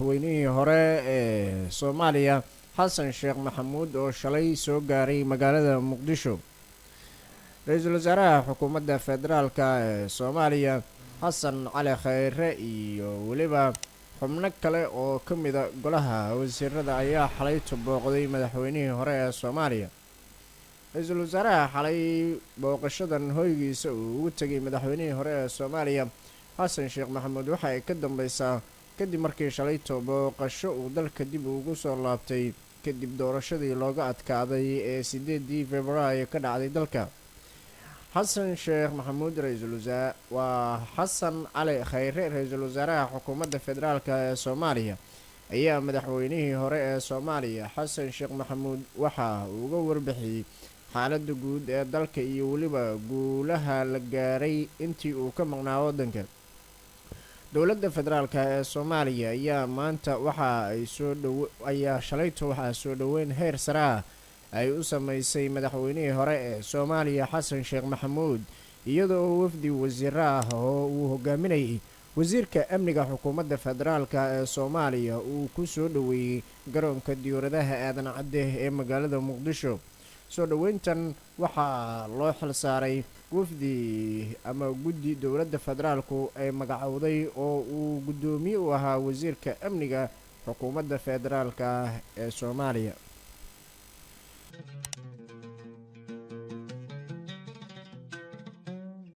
madaxweynihii hore ee Soomaaliya Xasan Sheekh Maxamuud oo shalay soo gaaray magaalada Muqdisho. Ra'iisul Wasaaraha Xukuumadda Federaalka ee Soomaaliya Xasan Cali Khayre iyo weliba xubno kale oo ka mid ah golaha wasiirada ayaa xalay booqday madaxweynihii hore ee Soomaaliya. Ra'iisul Wasaaraha xalay booqashadan hoygiisa uu ugu tagay madaxweynihii hore ee Soomaaliya Xasan Sheekh Maxamuud waxa ay ka dambaysaa kadib markii shalay booqasho uu dalka dib ugu soo laabtay kadib doorashadii looga adkaaday ee 8 Febraayo ka dhacday dalka. Xasan Sheekh Maxamuud waa Xasan Cali Khayre Ra'iisul Wasaaraha Xukuumadda Federaalka ee Soomaaliya ayaa madaxweynihii hore ee Soomaaliya Xasan Sheekh Maxamuud waxa uu uga warbixiyay xaaladda guud ee dalka iyo weliba guulaha la gaaray intii uu ka maqnaa waddanka. Dowladda Federaalka ee Soomaaliya ayaa maanta shalayto waxaa soo dhaweyn heer sare ah ay u sameysay madaxweynihii hore ee Soomaaliya Xasan Sheekh Maxamuud iyadoo wafdi wasiiro ah oo uu hogaaminayay wasiirka amniga xukuumadda federaalka ee Soomaaliya uu ku soo dhaweeyay garoonka diyaaradaha aadan cadde ee magaalada Muqdisho. soo dhaweyntan waxaa loo xilsaaray wafdi ama guddi dowladda federaalku ay magacowday oo uu gudoomiye u ahaa wasiirka amniga xukuumadda federaalka ee Soomaaliya.